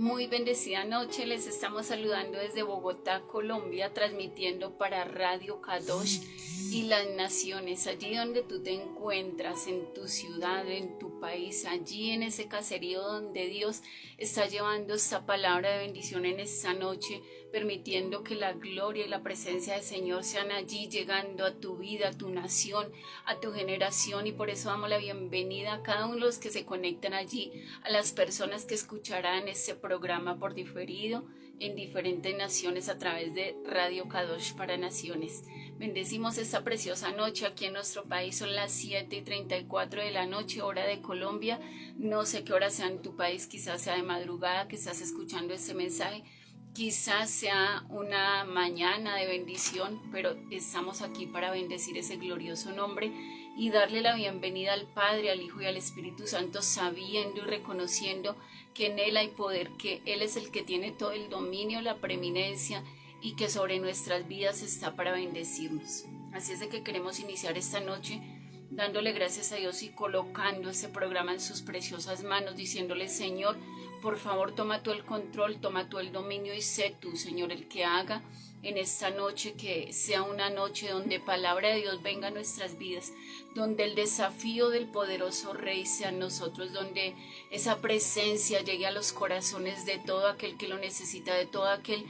Muy bendecida noche, les estamos saludando desde Bogotá, Colombia, transmitiendo para Radio Kadosh y las naciones, allí donde tú te encuentras, en tu ciudad, en tu país, allí en ese caserío donde Dios está llevando esta palabra de bendición en esta noche, permitiendo que la gloria y la presencia del Señor sean allí, llegando a tu vida, a tu nación, a tu generación, y por eso damos la bienvenida a cada uno de los que se conectan allí, a las personas que escucharán este programa por diferido en diferentes naciones a través de Radio Kadosh para Naciones. Bendecimos esta preciosa noche. Aquí en nuestro país son las 7:34 de la noche, hora de Colombia. No sé qué hora sea en tu país, quizás sea de madrugada que estás escuchando este mensaje, quizás sea una mañana de bendición, pero estamos aquí para bendecir ese glorioso nombre y darle la bienvenida al Padre, al Hijo y al Espíritu Santo, sabiendo y reconociendo que en Él hay poder, que Él es el que tiene todo el dominio, la preeminencia, y que sobre nuestras vidas está para bendecirnos. Así es de que queremos iniciar esta noche dándole gracias a Dios y colocando ese programa en sus preciosas manos, diciéndole: Señor, por favor, toma tú el control, toma tú el dominio, y sé tú, Señor, el que haga en esta noche, que sea una noche donde palabra de Dios venga a nuestras vidas, donde el desafío del poderoso Rey sea en nosotros, donde esa presencia llegue a los corazones de todo aquel que lo necesita, de todo aquel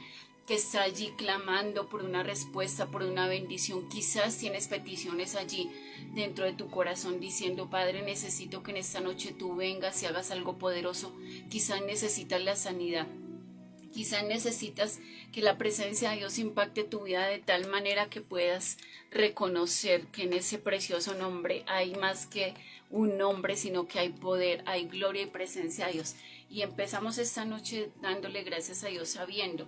que está allí clamando por una respuesta, por una bendición. Quizás tienes peticiones allí dentro de tu corazón diciendo: Padre, necesito que en esta noche tú vengas y hagas algo poderoso. Quizás necesitas la sanidad. Quizás necesitas que la presencia de Dios impacte tu vida de tal manera que puedas reconocer que en ese precioso nombre hay más que un nombre, sino que hay poder, hay gloria y presencia de Dios. Y empezamos esta noche dándole gracias a Dios, sabiendo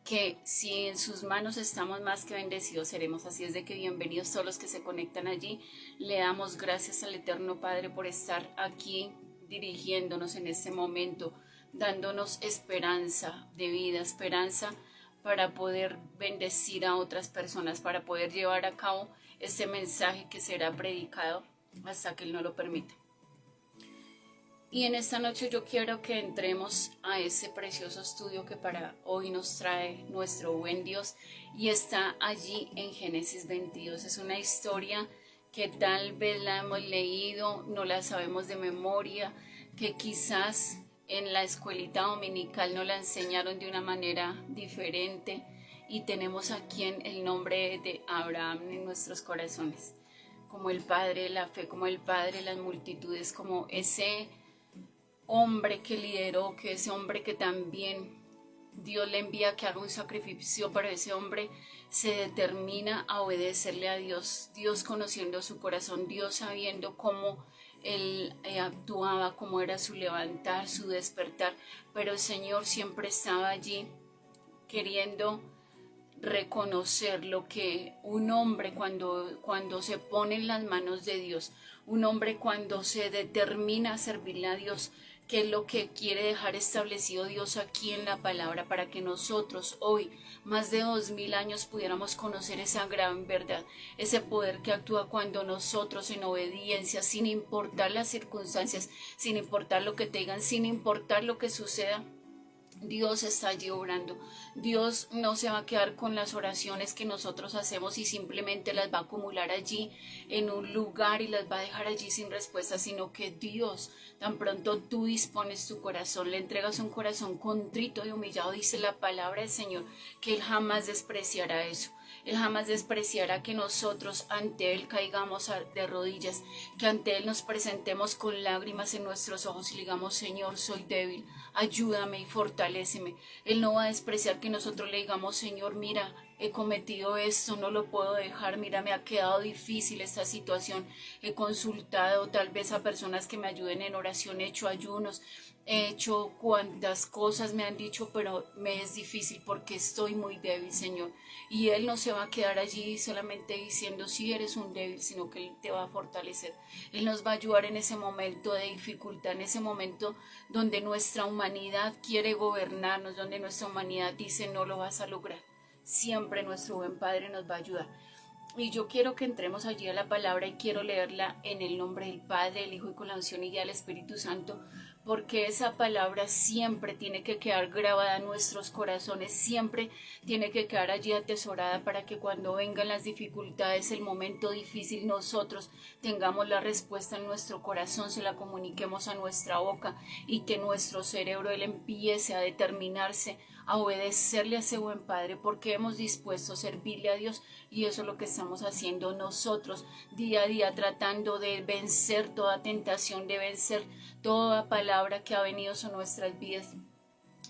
que si en sus manos estamos, más que bendecidos seremos. Así es de que bienvenidos todos los que se conectan allí. Le damos gracias al Eterno Padre por estar aquí dirigiéndonos en este momento, dándonos esperanza de vida, esperanza para poder bendecir a otras personas, para poder llevar a cabo este mensaje que será predicado hasta que Él nos lo permita. Y en esta noche yo quiero que entremos a ese precioso estudio que para hoy nos trae nuestro buen Dios, y está allí en Génesis 22. Es una historia que tal vez la hemos leído, no la sabemos de memoria, que quizás en la escuelita dominical nos la enseñaron de una manera diferente, y tenemos aquí en el nombre de Abraham en nuestros corazones, como el Padre de la fe, como el Padre de las multitudes, como ese hombre que lideró, que ese hombre que también Dios le envía que haga un sacrificio, pero ese hombre se determina a obedecerle a Dios, Dios conociendo su corazón, Dios sabiendo cómo él actuaba, cómo era su levantar, su despertar, pero el Señor siempre estaba allí queriendo reconocer lo que un hombre cuando se pone en las manos de Dios, un hombre cuando se determina a servirle a Dios, que es lo que quiere dejar establecido Dios aquí en la palabra, para que nosotros hoy, más de 2000 años, pudiéramos conocer esa gran verdad, ese poder que actúa cuando nosotros en obediencia, sin importar las circunstancias, sin importar lo que te digan, sin importar lo que suceda, Dios está allí obrando. Dios no se va a quedar con las oraciones que nosotros hacemos y simplemente las va a acumular allí en un lugar y las va a dejar allí sin respuesta, sino que Dios, tan pronto tú dispones tu corazón, le entregas un corazón contrito y humillado, dice la palabra del Señor, que Él jamás despreciará eso. Él jamás despreciará que nosotros ante Él caigamos de rodillas, que ante Él nos presentemos con lágrimas en nuestros ojos y digamos: Señor, soy débil, ayúdame y fortaléceme. Él no va a despreciar que nosotros le digamos: Señor, mira, he cometido esto, no lo puedo dejar, mira, me ha quedado difícil esta situación, he consultado tal vez a personas que me ayuden en oración, he hecho ayunos, he hecho cuantas cosas me han dicho, pero me es difícil porque estoy muy débil, Señor. Y Él no se va a quedar allí solamente diciendo: sí, eres un débil, sino que Él te va a fortalecer. Él nos va a ayudar en ese momento de dificultad, en ese momento donde nuestra humanidad quiere gobernarnos, donde nuestra humanidad dice: no lo vas a lograr. Siempre nuestro buen Padre nos va a ayudar. Y yo quiero que entremos allí a la palabra, y quiero leerla en el nombre del Padre, del Hijo y con la unción y guía del Espíritu Santo, porque esa palabra siempre tiene que quedar grabada en nuestros corazones, siempre tiene que quedar allí atesorada para que cuando vengan las dificultades, el momento difícil, nosotros tengamos la respuesta en nuestro corazón, se la comuniquemos a nuestra boca y que nuestro cerebro él empiece a determinarse a obedecerle a ese buen Padre, porque hemos dispuesto a servirle a Dios, y eso es lo que estamos haciendo nosotros día a día, tratando de vencer toda tentación, de vencer toda palabra que ha venido sobre nuestras vidas,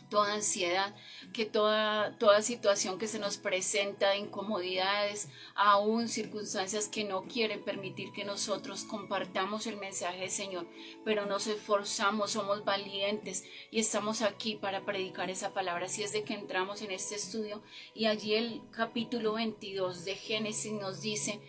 toda ansiedad, que toda situación que se nos presenta de incomodidades, aún circunstancias que no quieren permitir que nosotros compartamos el mensaje del Señor, pero nos esforzamos, somos valientes y estamos aquí para predicar esa palabra. Así es de que entramos en este estudio y allí el capítulo 22 de Génesis nos dice: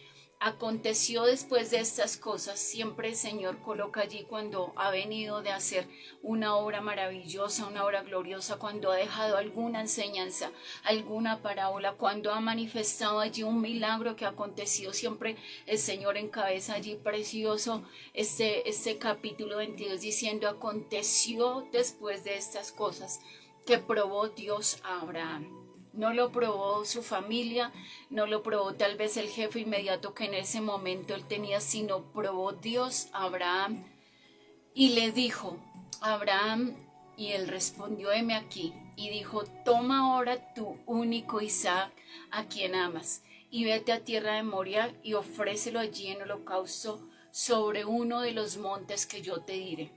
aconteció después de estas cosas, siempre el Señor coloca allí cuando ha venido de hacer una obra maravillosa, una obra gloriosa, cuando ha dejado alguna enseñanza, alguna parábola, cuando ha manifestado allí un milagro que ha acontecido, siempre el Señor encabeza allí precioso este capítulo 22 diciendo: aconteció después de estas cosas que probó Dios a Abraham. No lo probó su familia, no lo probó tal vez el jefe inmediato que en ese momento él tenía, sino probó Dios a Abraham y le dijo a Abraham, y él respondió: heme aquí, y dijo: toma ahora tu único Isaac, a quien amas, y vete a tierra de Moria y ofrécelo allí en holocausto sobre uno de los montes que yo te diré.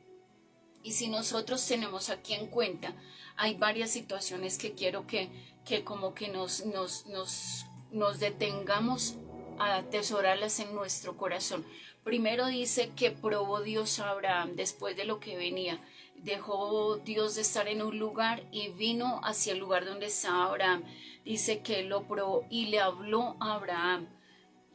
Y si nosotros tenemos aquí en cuenta, hay varias situaciones que quiero que como que nos detengamos a atesorarlas en nuestro corazón. Primero dice que probó Dios a Abraham después de lo que venía. Dejó Dios de estar en un lugar y vino hacia el lugar donde estaba Abraham. Dice que él lo probó y le habló a Abraham.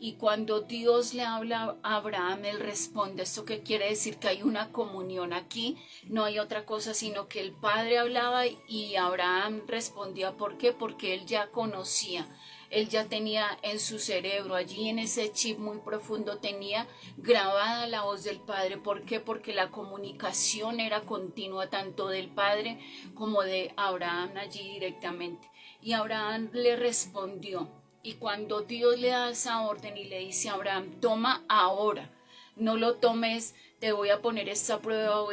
Y cuando Dios le habla a Abraham, él responde. ¿Esto qué quiere decir? Que hay una comunión aquí, no hay otra cosa, sino que el Padre hablaba y Abraham respondía. ¿Por qué? Porque él ya conocía, él ya tenía en su cerebro, allí en ese chip muy profundo, tenía grabada la voz del Padre. ¿Por qué? Porque la comunicación era continua, tanto del Padre como de Abraham allí directamente. Y Abraham le respondió. Y cuando Dios le da esa orden y le dice a Abraham: toma ahora, no lo tomes, te voy a poner esta prueba o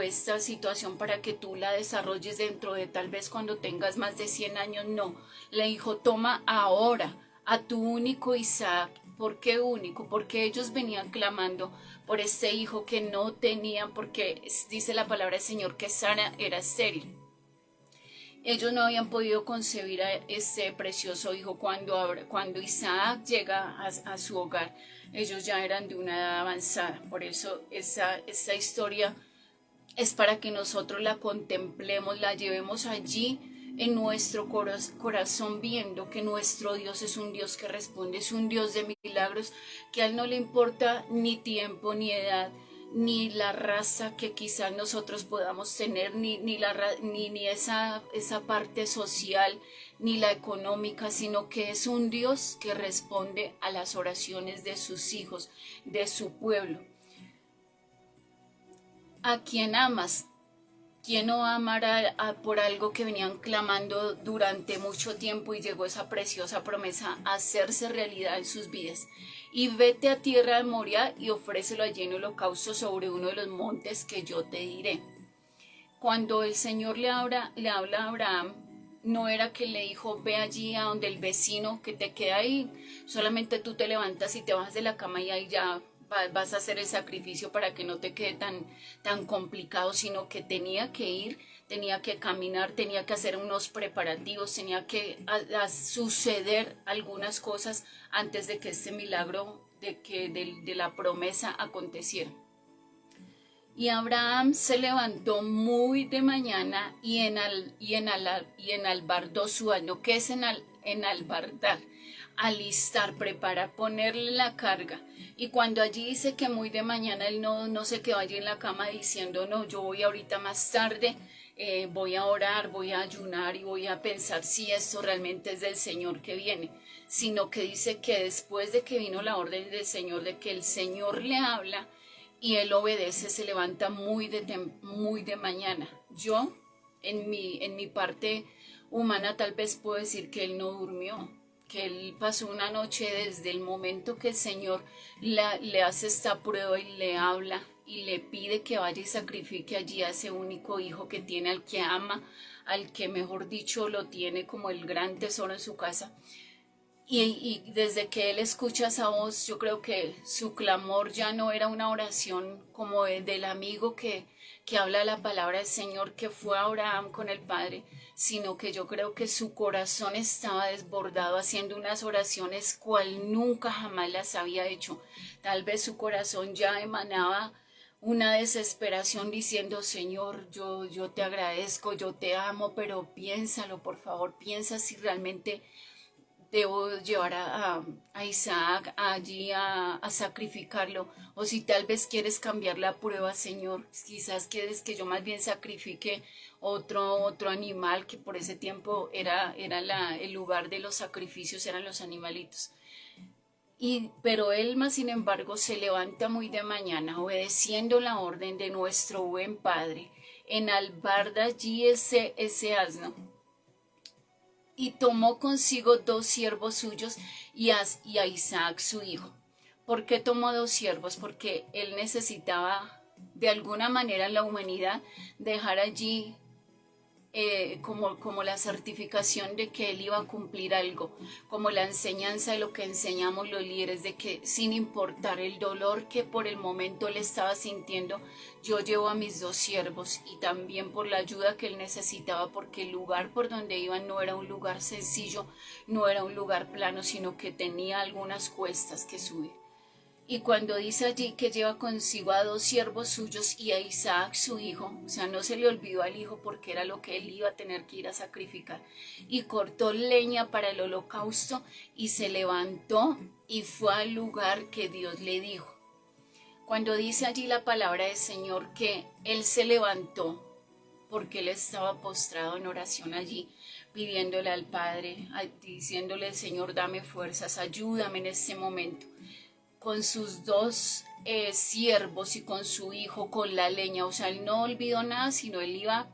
esta situación para que tú la desarrolles dentro de tal vez cuando tengas más de 100 años, no. Le dijo: toma ahora a tu único Isaac. ¿Por qué único? Porque ellos venían clamando por este hijo que no tenían, porque dice la palabra del Señor que Sara era estéril. Ellos no habían podido concebir a este precioso hijo cuando Isaac llega a su hogar. Ellos ya eran de una edad avanzada. Por eso esta historia es para que nosotros la contemplemos, la llevemos allí en nuestro corazón, viendo que nuestro Dios es un Dios que responde, es un Dios de milagros, que a Él no le importa ni tiempo ni edad, ni la raza que quizás nosotros podamos tener, ni esa parte social, ni la económica, sino que es un Dios que responde a las oraciones de sus hijos, de su pueblo. A quien amas, ¿quién no va a amar por algo que venían clamando durante mucho tiempo y llegó esa preciosa promesa a hacerse realidad en sus vidas? Y vete a tierra de Moria y ofrécelo allí en holocausto sobre uno de los montes que yo te diré. Cuando el Señor le habla a Abraham, no era que le dijo: ve allí a donde el vecino que te queda ahí, solamente tú te levantas y te bajas de la cama y ahí ya vas a hacer el sacrificio para que no te quede tan complicado, sino que tenía que ir, tenía que caminar, tenía que hacer unos preparativos, tenía que suceder algunas cosas antes de que este milagro de la promesa aconteciera. Y Abraham se levantó muy de mañana y enalbardó su asno. ¿Qué es enalbardar? Alistar, preparar, ponerle la carga. Y cuando allí dice que muy de mañana, él no se quedó allí en la cama diciendo: no, yo voy ahorita más tarde, voy a orar, voy a ayunar y voy a pensar si esto realmente es del Señor que viene. Sino que dice que después de que vino la orden del Señor, de que el Señor le habla y él obedece, se levanta muy de mañana. Yo, en mi parte humana, tal vez puedo decir que él no durmió, que él pasó una noche desde el momento que el Señor le hace esta prueba y le habla y le pide que vaya y sacrifique allí a ese único hijo que tiene, al que ama, al que mejor dicho lo tiene como el gran tesoro en su casa. Y desde que él escucha esa voz, yo creo que su clamor ya no era una oración como del amigo que habla la palabra del Señor, que fue Abraham con el Padre, sino que yo creo que su corazón estaba desbordado haciendo unas oraciones cual nunca jamás las había hecho. Tal vez su corazón ya emanaba una desesperación diciendo, Señor, yo te agradezco, yo te amo, pero piénsalo, por favor, piensa si realmente debo llevar a Isaac allí a sacrificarlo, o si tal vez quieres cambiar la prueba, Señor, quizás quieres que yo más bien sacrifique otro animal, que por ese tiempo era el lugar de los sacrificios, eran los animalitos. Pero él más sin embargo se levanta muy de mañana, obedeciendo la orden de nuestro buen Padre, enalbarda allí ese asno, y tomó consigo 2 siervos suyos y a Isaac su hijo. ¿Por qué tomó 2 siervos? Porque él necesitaba de alguna manera en la humanidad dejar allí como la certificación de que él iba a cumplir algo, como la enseñanza de lo que enseñamos los líderes, de que sin importar el dolor que por el momento él estaba sintiendo, yo llevo a mis 2 siervos, y también por la ayuda que él necesitaba, porque el lugar por donde iban no era un lugar sencillo, no era un lugar plano, sino que tenía algunas cuestas que subir. Y cuando dice allí que lleva consigo a 2 siervos suyos y a Isaac su hijo, o sea, no se le olvidó al hijo porque era lo que él iba a tener que ir a sacrificar, y cortó leña para el holocausto y se levantó y fue al lugar que Dios le dijo. Cuando dice allí la palabra del Señor que él se levantó, porque él estaba postrado en oración allí, pidiéndole al Padre, diciéndole, Señor, dame fuerzas, ayúdame en este momento, con sus 2 siervos y con su hijo, con la leña. O sea, él no olvidó nada, sino él iba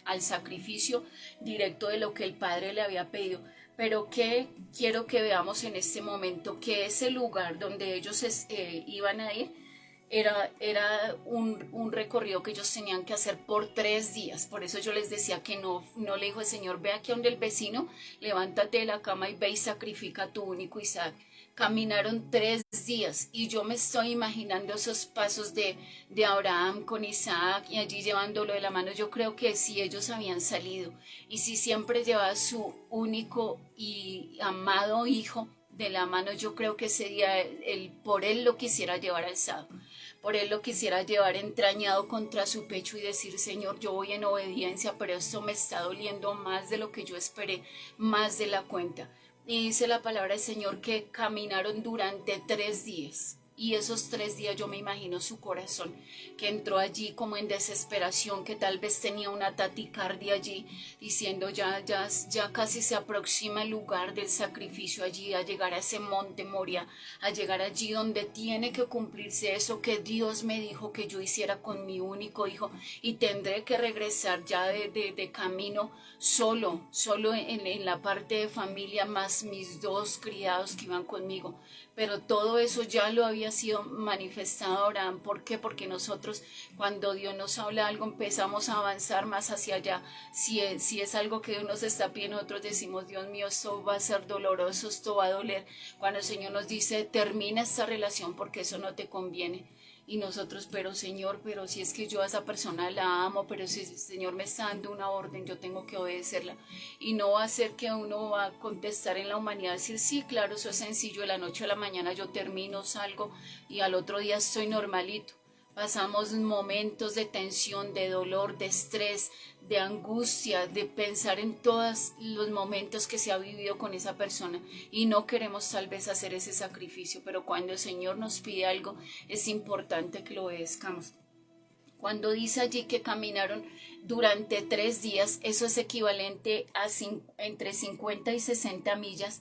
al sacrificio directo de lo que el Padre le había pedido. Pero que quiero que veamos en este momento, que ese lugar donde ellos iban a ir era un recorrido que ellos tenían que hacer por 3 días. Por eso yo les decía que no le dijo el Señor, ve aquí donde el vecino, levántate de la cama y ve y sacrifica a tu único Isaac. Caminaron 3 días y yo me estoy imaginando esos pasos de Abraham con Isaac y allí llevándolo de la mano. Yo creo que si ellos habían salido y si siempre llevaba su único y amado hijo de la mano, yo creo que ese día por él lo quisiera llevar alzado, por él lo quisiera llevar entrañado contra su pecho y decir, Señor, yo voy en obediencia, pero esto me está doliendo más de lo que yo esperé, más de la cuenta. Y dice la palabra del Señor que caminaron durante 3 días. Y esos 3 días yo me imagino su corazón, que entró allí como en desesperación, que tal vez tenía una taticardia allí, diciendo ya casi se aproxima el lugar del sacrificio allí, a llegar a ese monte Moria, a llegar allí donde tiene que cumplirse eso que Dios me dijo que yo hiciera con mi único hijo, y tendré que regresar ya de camino solo en la parte de familia, más mis 2 criados que iban conmigo. Pero todo eso ya lo había sido manifestado a Abraham. ¿Por qué? Porque nosotros, cuando Dios nos habla algo, empezamos a avanzar más hacia allá. Si es algo que Dios nos está pidiendo, nosotros decimos, Dios mío, esto va a ser doloroso, esto va a doler. Cuando el Señor nos dice, termina esta relación porque eso no te conviene. Y nosotros, pero Señor, pero si es que yo a esa persona la amo, pero si el Señor me está dando una orden, yo tengo que obedecerla. Y no va a ser que uno va a contestar en la humanidad, decir, sí, claro, eso es sencillo, de la noche a la mañana yo termino, salgo y al otro día estoy normalito. Pasamos momentos de tensión, de dolor, de estrés, de angustia, de pensar en todos los momentos que se ha vivido con esa persona, y no queremos tal vez hacer ese sacrificio, pero cuando el Señor nos pide algo es importante que lo obedezcamos. Cuando dice allí que caminaron durante 3 días, eso es equivalente a entre 50 y 60 millas,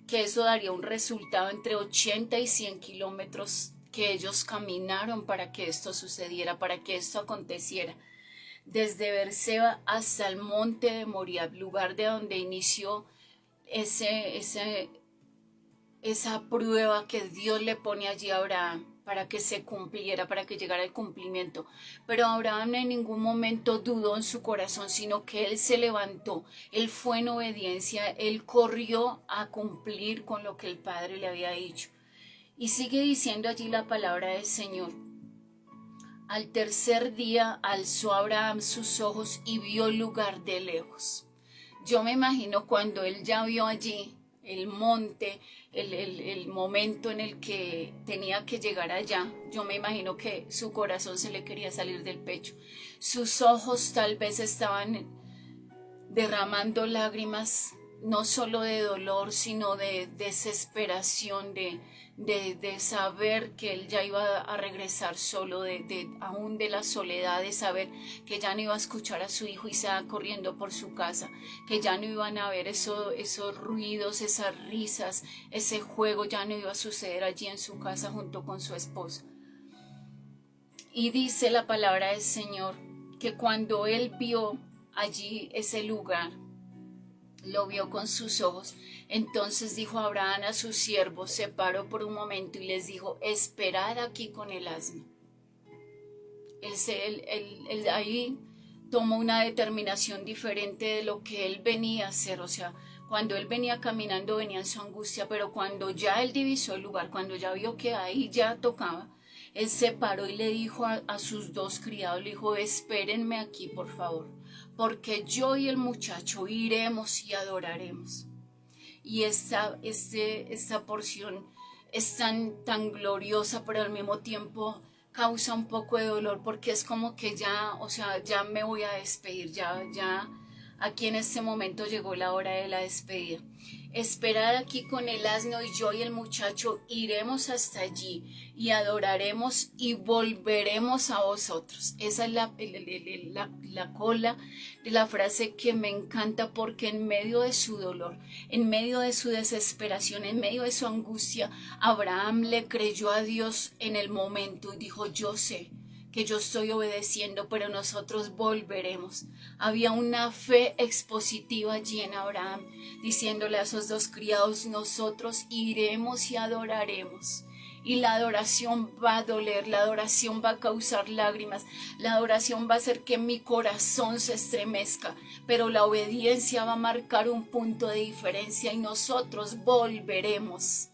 que eso daría un resultado entre 80 y 100 kilómetros que ellos caminaron para que esto sucediera, para que esto aconteciera. Desde Berseba hasta el monte de Moriab, lugar de donde inició esa prueba que Dios le pone allí a Abraham para que se cumpliera, para que llegara el cumplimiento. Pero Abraham en ningún momento dudó en su corazón, sino que él se levantó, él fue en obediencia, él corrió a cumplir con lo que el Padre le había dicho. Y sigue diciendo allí la palabra del Señor. Al tercer día alzó Abraham sus ojos y vio el lugar de lejos. Yo me imagino cuando él ya vio allí el monte, el momento en el que tenía que llegar allá, yo me imagino que su corazón se le quería salir del pecho. Sus ojos tal vez estaban derramando lágrimas, no solo de dolor, sino de desesperación, de saber que él ya iba a regresar solo, aún de la soledad, de saber que ya no iba a escuchar a su hijo Isaac corriendo por su casa, que ya no iban a ver esos ruidos, esas risas, ese juego, ya no iba a suceder allí en su casa junto con su esposa. Y dice la palabra del Señor que cuando él vio allí ese lugar, lo vio con sus ojos. Entonces dijo Abraham a sus siervos, se paró por un momento y les dijo, esperad aquí con el asno. Él ahí tomó una determinación diferente de lo que él venía a hacer. O sea, cuando él venía caminando venía en su angustia, pero cuando ya él divisó el lugar, cuando ya vio que ahí ya tocaba, él se paró y le dijo a sus dos criados, le dijo, espérenme aquí por favor, porque yo y el muchacho iremos y adoraremos. Y esta porción es tan gloriosa, pero al mismo tiempo causa un poco de dolor, porque es como que ya, o sea, ya me voy a despedir, ya aquí en este momento llegó la hora de la despedida. Esperad aquí con el asno y yo y el muchacho iremos hasta allí y adoraremos y volveremos a vosotros. Esa es la cola de la frase que me encanta, porque en medio de su dolor, en medio de su desesperación, en medio de su angustia, Abraham le creyó a Dios en el momento y dijo, yo sé que yo estoy obedeciendo, pero nosotros volveremos. Había una fe expositiva allí en Abraham, diciéndole a esos dos criados, nosotros iremos y adoraremos. Y la adoración va a doler, la adoración va a causar lágrimas, la adoración va a hacer que mi corazón se estremezca, pero la obediencia va a marcar un punto de diferencia y nosotros volveremos.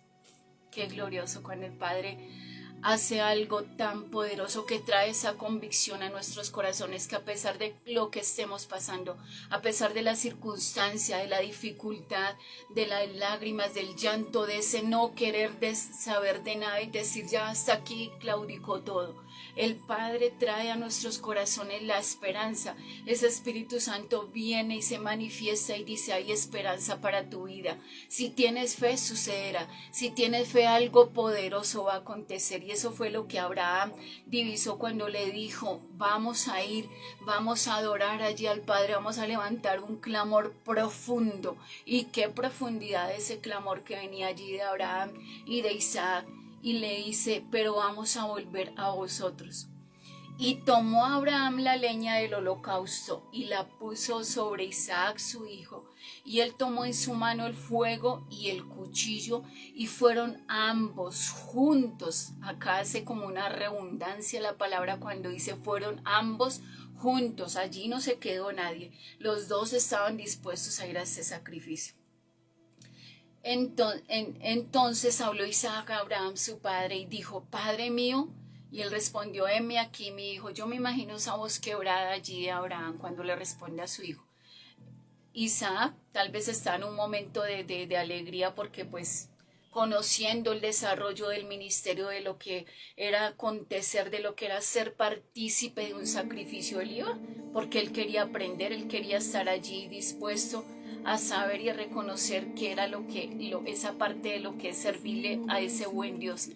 Qué glorioso cuando el Padre hace algo tan poderoso que trae esa convicción a nuestros corazones, que a pesar de lo que estemos pasando, a pesar de la circunstancia, de la dificultad, de las lágrimas, del llanto, de ese no querer saber de nada y decir ya hasta aquí claudicó todo, el Padre trae a nuestros corazones la esperanza. Ese Espíritu Santo viene y se manifiesta y dice, hay esperanza para tu vida. Si tienes fe, sucederá. Si tienes fe, algo poderoso va a acontecer. Y eso fue lo que Abraham divisó cuando le dijo, vamos a ir, vamos a adorar allí al Padre, vamos a levantar un clamor profundo. Y qué profundidad ese clamor que venía allí de Abraham y de Isaac. Y le dice, pero vamos a volver a vosotros. Y tomó Abraham la leña del holocausto y la puso sobre Isaac su hijo. Y él tomó en su mano el fuego y el cuchillo y fueron ambos juntos. Acá hace como una redundancia la palabra cuando dice fueron ambos juntos. Allí no se quedó nadie. Los dos estaban dispuestos a ir a ese sacrificio. Entonces habló Isaac a Abraham su padre y dijo, Padre mío, y él respondió, heme aquí mi hijo. Yo me imagino esa voz quebrada allí de Abraham cuando le responde a su hijo. Isaac tal vez está en un momento de alegría porque pues conociendo el desarrollo del ministerio, de lo que era acontecer, de lo que era ser partícipe de un sacrificio, él iba porque él quería aprender, él quería estar allí dispuesto a saber y a reconocer qué era esa parte de lo que es servirle a ese buen Dios.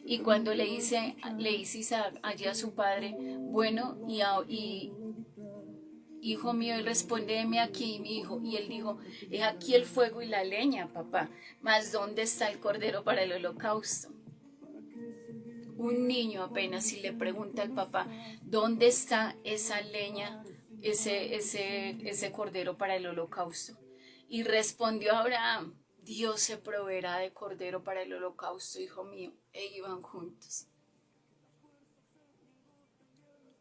Y cuando le dice Isaac allí a su padre, bueno, y hijo mío, él responde, heme aquí, mi hijo. Y él dijo, es aquí el fuego y la leña, papá, mas ¿dónde está el cordero para el holocausto? un niño apenas, y le pregunta al papá, ¿dónde está esa leña, ese cordero para el holocausto? Y respondió Abraham, Dios se proveerá de cordero para el holocausto, hijo mío, e iban juntos.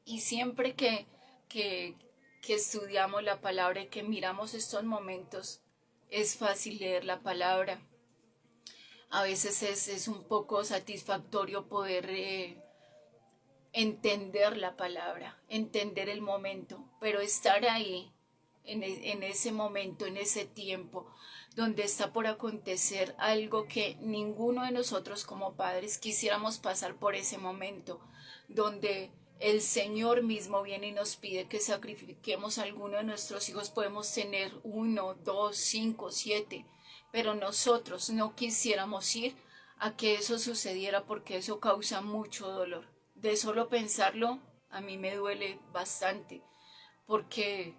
Y siempre que, que estudiamos la palabra y que miramos estos momentos, es fácil leer la palabra. A veces es un poco satisfactorio poder entender la palabra, entender el momento, pero estar ahí, en ese momento, en ese tiempo, donde está por acontecer algo que ninguno de nosotros como padres quisiéramos pasar por ese momento, donde el Señor mismo viene y nos pide que sacrifiquemos a alguno de nuestros hijos. Podemos tener 1, 2, 5, 7, pero nosotros no quisiéramos ir a que eso sucediera porque eso causa mucho dolor. De solo pensarlo, a mí me duele bastante, porque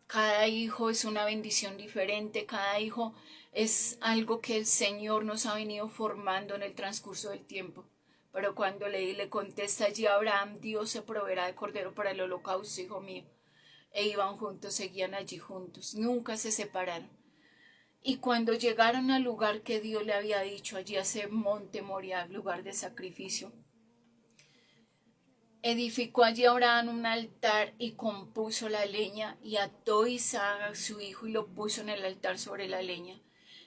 cada hijo es una bendición diferente, cada hijo es algo que el Señor nos ha venido formando en el transcurso del tiempo. Pero cuando le contesta allí a Abraham, Dios se proveerá de cordero para el holocausto, hijo mío. E iban juntos, seguían allí juntos, nunca se separaron. Y cuando llegaron al lugar que Dios le había dicho, allí a ese monte Moriah, lugar de sacrificio, edificó allí Abraham un altar y compuso la leña, y ató a Isaac a su hijo y lo puso en el altar sobre la leña.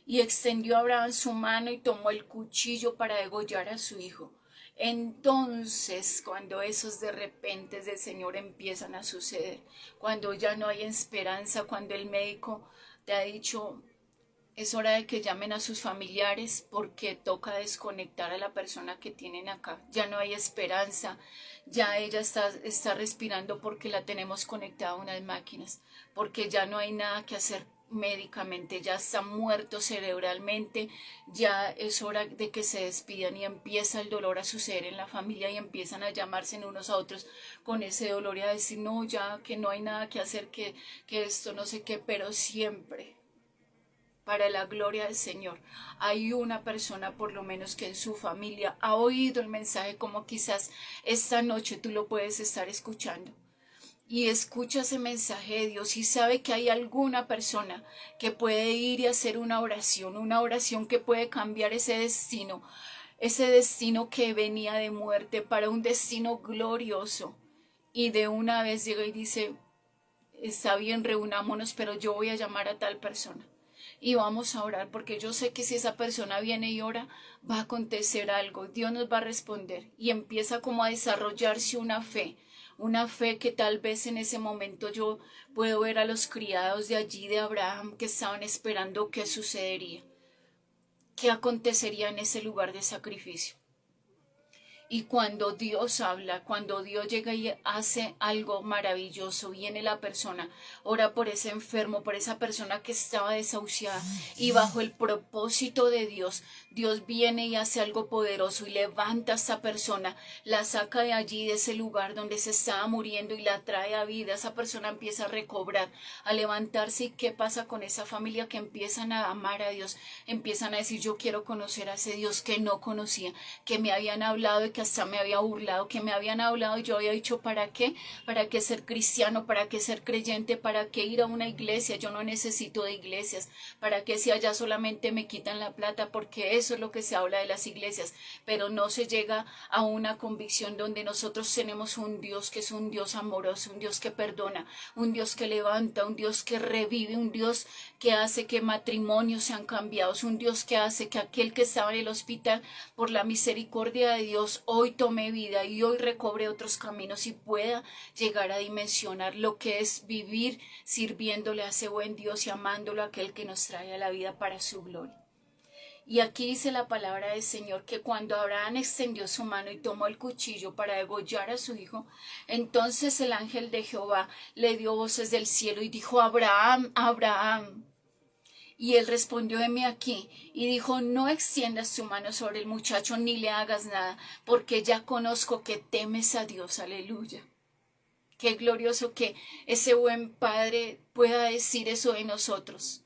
Y extendió Abraham su mano y tomó el cuchillo para degollar a su hijo. Entonces, cuando esos de repente del Señor empiezan a suceder, cuando ya no hay esperanza, cuando el médico te ha dicho, es hora de que llamen a sus familiares porque toca desconectar a la persona que tienen acá. Ya no hay esperanza, ya ella está respirando porque la tenemos conectada a unas máquinas, porque ya no hay nada que hacer médicamente, ya está muerto cerebralmente, ya es hora de que se despidan, y empieza el dolor a suceder en la familia y empiezan a llamarse unos a otros con ese dolor y a decir, no, ya que no hay nada que hacer, que esto no sé qué, pero siempre para la gloria del Señor. Hay una persona por lo menos que en su familia ha oído el mensaje, como quizás esta noche tú lo puedes estar escuchando. Y escucha ese mensaje de Dios y sabe que hay alguna persona que puede ir y hacer una oración que puede cambiar ese destino que venía de muerte para un destino glorioso. Y de una vez llega y dice, está bien, reunámonos, pero yo voy a llamar a tal persona y vamos a orar, porque yo sé que si esa persona viene y ora, va a acontecer algo, Dios nos va a responder, y empieza como a desarrollarse una fe que tal vez en ese momento yo puedo ver a los criados de allí de Abraham que estaban esperando qué sucedería, qué acontecería en ese lugar de sacrificio. Y cuando Dios habla, cuando Dios llega y hace algo maravilloso, viene la persona, ora por ese enfermo, por esa persona que estaba desahuciada, y bajo el propósito de Dios, Dios viene y hace algo poderoso y levanta a esa persona, la saca de allí, de ese lugar donde se estaba muriendo, y la trae a vida. Esa persona empieza a recobrar, a levantarse. ¿Y qué pasa con esa familia? Que empiezan a amar a Dios, empiezan a decir, yo quiero conocer a ese Dios que no conocía, que me habían hablado y que hasta me había burlado, que me habían hablado y yo había dicho, ¿para qué ser cristiano? ¿Para qué ser creyente? ¿Para qué ir a una iglesia? Yo no necesito de iglesias. ¿Para qué si allá solamente me quitan la plata? Porque eso es lo que se habla de las iglesias, pero no se llega a una convicción donde nosotros tenemos un Dios que es un Dios amoroso, un Dios que perdona, un Dios que levanta, un Dios que revive, un Dios que hace que matrimonios sean cambiados, un Dios que hace que aquel que estaba en el hospital, por la misericordia de Dios, hoy tome vida y hoy recobre otros caminos y pueda llegar a dimensionar lo que es vivir sirviéndole a ese buen Dios y amándolo a aquel que nos trae a la vida para su gloria. Y aquí dice la palabra del Señor que cuando Abraham extendió su mano y tomó el cuchillo para degollar a su hijo, entonces el ángel de Jehová le dio voces del cielo y dijo, Abraham, Abraham. Y él respondió, heme aquí, y dijo, no extiendas tu mano sobre el muchacho ni le hagas nada, porque ya conozco que temes a Dios, aleluya. Qué glorioso que ese buen Padre pueda decir eso de nosotros.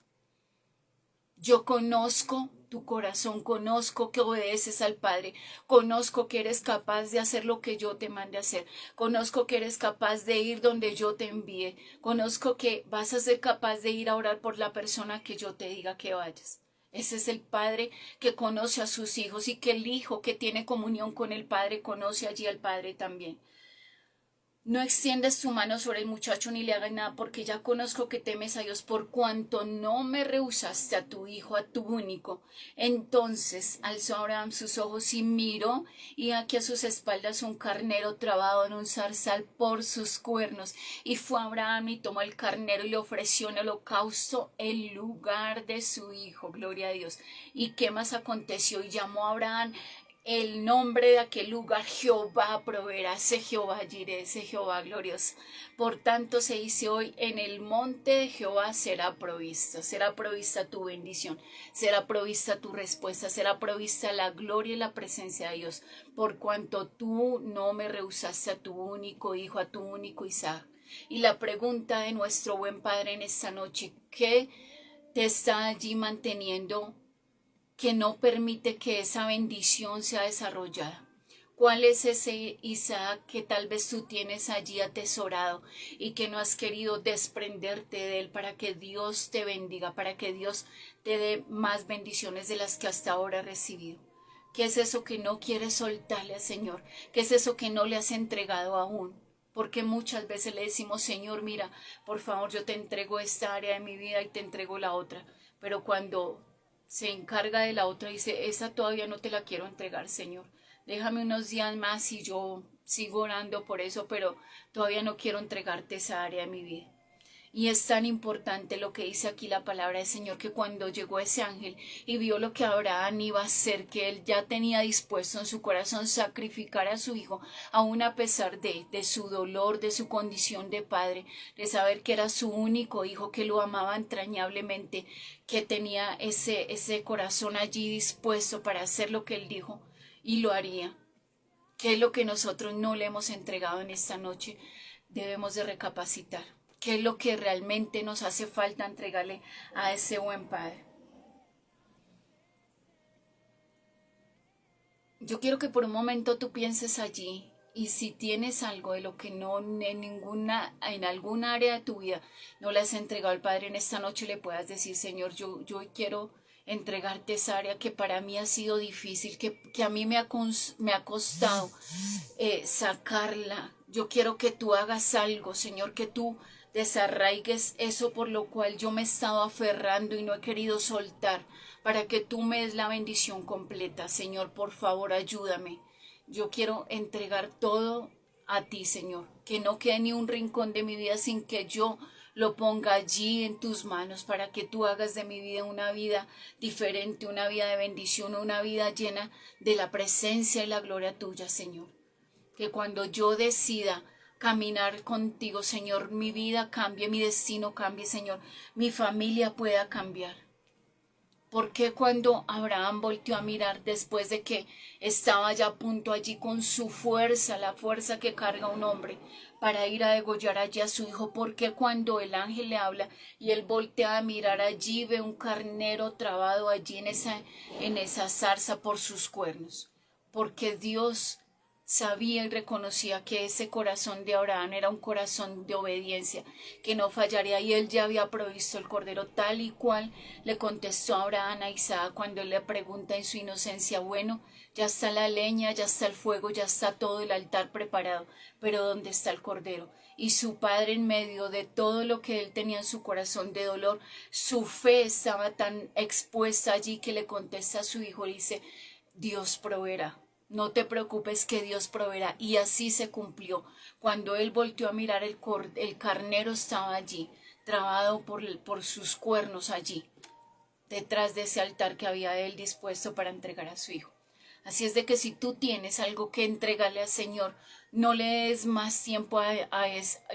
Yo conozco tu corazón, conozco que obedeces al Padre, conozco que eres capaz de hacer lo que yo te mande hacer, conozco que eres capaz de ir donde yo te envíe, conozco que vas a ser capaz de ir a orar por la persona que yo te diga que vayas. Ese es el Padre que conoce a sus hijos y que el Hijo que tiene comunión con el Padre conoce allí al Padre también. No extiendas tu mano sobre el muchacho ni le hagas nada, porque ya conozco que temes a Dios, por cuanto no me rehusaste a tu hijo, a tu único. Entonces alzó Abraham sus ojos y miró, y aquí a sus espaldas un carnero trabado en un zarzal por sus cuernos. Y fue Abraham y tomó el carnero y le ofreció en holocausto en lugar de su hijo. Gloria a Dios. ¿Y qué más aconteció? Y llamó a Abraham el nombre de aquel lugar: Jehová proveerá, ese Jehová Jireh, ese Jehová glorioso. Por tanto se dice hoy: en el monte de Jehová será provista tu bendición, será provista tu respuesta, será provista la gloria y la presencia de Dios, por cuanto tú no me rehusaste a tu único hijo, a tu único Isaac. Y la pregunta de nuestro buen Padre en esta noche: ¿qué te está allí manteniendo que no permite que esa bendición sea desarrollada? ¿Cuál es ese Isaac que tal vez tú tienes allí atesorado y que no has querido desprenderte de él para que Dios te bendiga, para que Dios te dé más bendiciones de las que hasta ahora has recibido? ¿Qué es eso que no quieres soltarle al Señor? ¿Qué es eso que no le has entregado aún? Porque muchas veces le decimos: Señor, mira, por favor, yo te entrego esta área de mi vida y te entrego la otra. Pero cuando se encarga de la otra, dice: esa todavía no te la quiero entregar, Señor. Déjame unos días más y yo sigo orando por eso, pero todavía no quiero entregarte esa área de mi vida. Y es tan importante lo que dice aquí la palabra del Señor, que cuando llegó ese ángel y vio lo que Abraham iba a hacer, que él ya tenía dispuesto en su corazón sacrificar a su hijo, aun a pesar de su dolor, de su condición de padre, de saber que era su único hijo, que lo amaba entrañablemente, que tenía ese corazón allí dispuesto para hacer lo que él dijo, y lo haría. ¿Qué es lo que nosotros no le hemos entregado en esta noche? Debemos de recapacitar. ¿Qué es lo que realmente nos hace falta entregarle a ese buen Padre? Yo quiero que por un momento tú pienses allí, y si tienes algo de lo que no en alguna área de tu vida no le has entregado al Padre, en esta noche le puedas decir: Señor, yo quiero entregarte esa área que para mí ha sido difícil, que a mí me ha costado sacarla. Yo quiero que tú hagas algo, Señor, que tú desarraigues eso por lo cual yo me he estado aferrando y no he querido soltar, para que tú me des la bendición completa. Señor, por favor, ayúdame. Yo quiero entregar todo a ti, Señor, que no quede ni un rincón de mi vida sin que yo lo ponga allí en tus manos, para que tú hagas de mi vida una vida diferente, una vida de bendición, una vida llena de la presencia y la gloria tuya, Señor. Que cuando yo decida caminar contigo, Señor, mi vida cambie, mi destino cambie, Señor, mi familia pueda cambiar. Porque cuando Abraham volteó a mirar después de que estaba ya a punto allí con su fuerza, la fuerza que carga un hombre, para ir a degollar allí a su hijo? Porque cuando el ángel le habla y él voltea a mirar allí, ve un carnero trabado allí en esa zarza por sus cuernos? Porque Dios sabía y reconocía que ese corazón de Abraham era un corazón de obediencia, que no fallaría, y él ya había provisto el cordero, tal y cual le contestó Abraham a Isaac cuando él le pregunta en su inocencia: bueno, ya está la leña, ya está el fuego, ya está todo el altar preparado, pero ¿dónde está el cordero? Y su padre, en medio de todo lo que él tenía en su corazón de dolor, su fe estaba tan expuesta allí, que le contesta a su hijo y dice: Dios proveerá. No te preocupes, que Dios proveerá. Y así se cumplió. Cuando él volteó a mirar, el carnero estaba allí, trabado por sus cuernos allí, detrás de ese altar que había él dispuesto para entregar a su hijo. Así es de que si tú tienes algo que entregarle al Señor, no le des más tiempo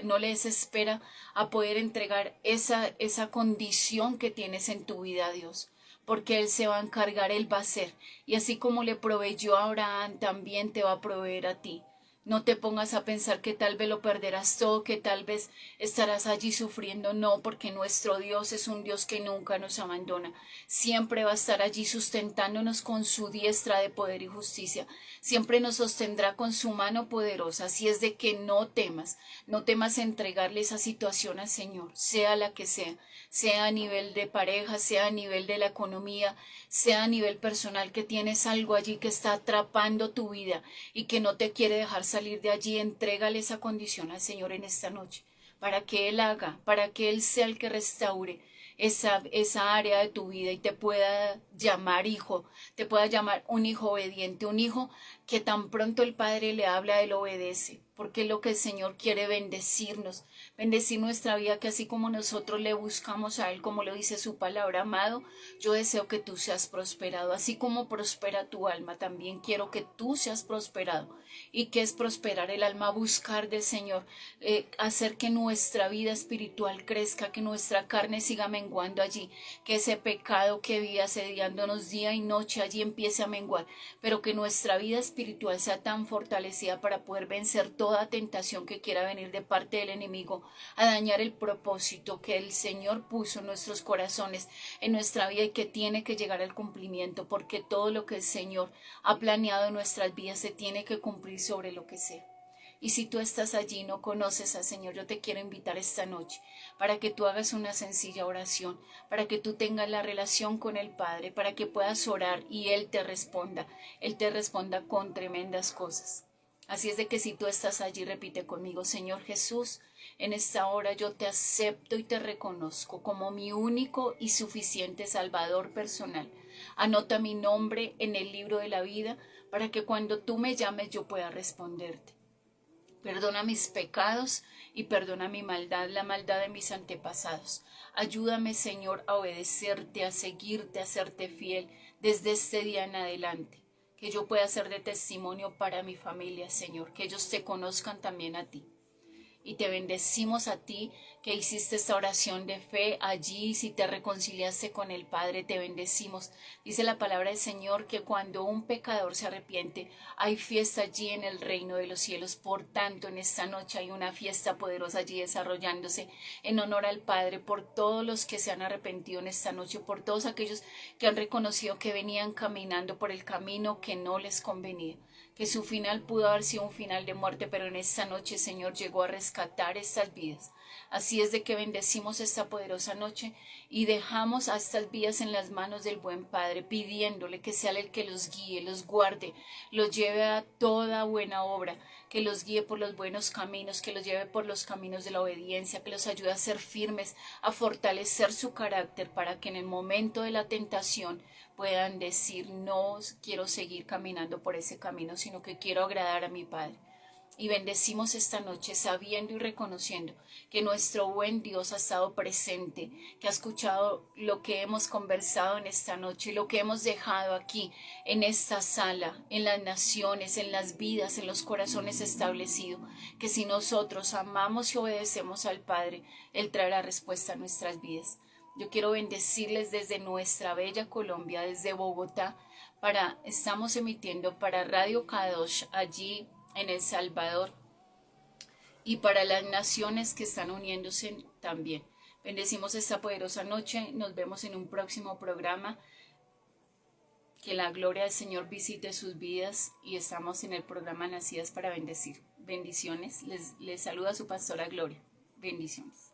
no le des espera a poder entregar esa condición que tienes en tu vida a Dios, porque Él se va a encargar, Él va a hacer. Y así como le proveyó a Abraham, también te va a proveer a ti. No te pongas a pensar que tal vez lo perderás todo, que tal vez estarás allí sufriendo. No, porque nuestro Dios es un Dios que nunca nos abandona. Siempre va a estar allí sustentándonos con su diestra de poder y justicia. Siempre nos sostendrá con su mano poderosa. Así es de que no temas, no temas entregarle esa situación al Señor, sea la que sea a nivel de pareja, sea a nivel de la economía, sea a nivel personal, que tienes algo allí que está atrapando tu vida y que no te quiere dejar salir de allí. Entrégale esa condición al Señor en esta noche, para que Él haga, para que Él sea el que restaure esa área de tu vida y te pueda llamar hijo, te pueda llamar un hijo obediente, un hijo que tan pronto el Padre le habla, Él obedece, porque es lo que el Señor quiere: bendecirnos, bendecir nuestra vida, que así como nosotros le buscamos a Él, como lo dice su palabra: amado, yo deseo que tú seas prosperado, así como prospera tu alma, también quiero que tú seas prosperado. ¿Y qué es prosperar el alma? Buscar del Señor, hacer que nuestra vida espiritual crezca, que nuestra carne siga menguando allí, que ese pecado que vive asediándonos día y noche allí empiece a menguar, pero que nuestra vida espiritual sea tan fortalecida para poder vencer toda tentación que quiera venir de parte del enemigo a dañar el propósito que el Señor puso en nuestros corazones, en nuestra vida, y que tiene que llegar al cumplimiento, porque todo lo que el Señor ha planeado en nuestras vidas se tiene que cumplir sobre lo que sea. Y si tú estás allí y no conoces al Señor, yo te quiero invitar esta noche para que tú hagas una sencilla oración, para que tú tengas la relación con el Padre, para que puedas orar y Él te responda con tremendas cosas. Así es de que si tú estás allí, repite conmigo: Señor Jesús, en esta hora yo te acepto y te reconozco como mi único y suficiente Salvador personal. Anota mi nombre en el libro de la vida para que cuando tú me llames yo pueda responderte. Perdona mis pecados y perdona mi maldad, la maldad de mis antepasados. Ayúdame, Señor, a obedecerte, a seguirte, a serte fiel desde este día en adelante. Que yo pueda ser de testimonio para mi familia, Señor, que ellos te conozcan también a ti. Y te bendecimos a ti que hiciste esta oración de fe allí, si te reconciliaste con el Padre, te bendecimos. Dice la palabra del Señor que cuando un pecador se arrepiente, hay fiesta allí en el reino de los cielos. Por tanto, en esta noche hay una fiesta poderosa allí desarrollándose en honor al Padre, por todos los que se han arrepentido en esta noche, por todos aquellos que han reconocido que venían caminando por el camino que no les convenía, que su final pudo haber sido un final de muerte, pero en esta noche, Señor, llegó a rescatar estas vidas. Así es de que bendecimos esta poderosa noche y dejamos a estas vidas en las manos del buen Padre, pidiéndole que sea el que los guíe, los guarde, los lleve a toda buena obra, que los guíe por los buenos caminos, que los lleve por los caminos de la obediencia, que los ayude a ser firmes, a fortalecer su carácter, para que en el momento de la tentación puedan decir: no quiero seguir caminando por ese camino, sino que quiero agradar a mi Padre. Y bendecimos esta noche sabiendo y reconociendo que nuestro buen Dios ha estado presente, que ha escuchado lo que hemos conversado en esta noche, lo que hemos dejado aquí en esta sala, en las naciones, en las vidas, en los corazones establecidos, que si nosotros amamos y obedecemos al Padre, Él traerá respuesta a nuestras vidas. Yo quiero bendecirles desde nuestra bella Colombia, desde Bogotá. Estamos emitiendo para Radio Kadosh allí en El Salvador, y para las naciones que están uniéndose también. Bendecimos esta poderosa noche. Nos vemos en un próximo programa. Que la gloria del Señor visite sus vidas, y estamos en el programa Nacidas para Bendecir. Bendiciones. Les saluda su pastora Gloria. Bendiciones.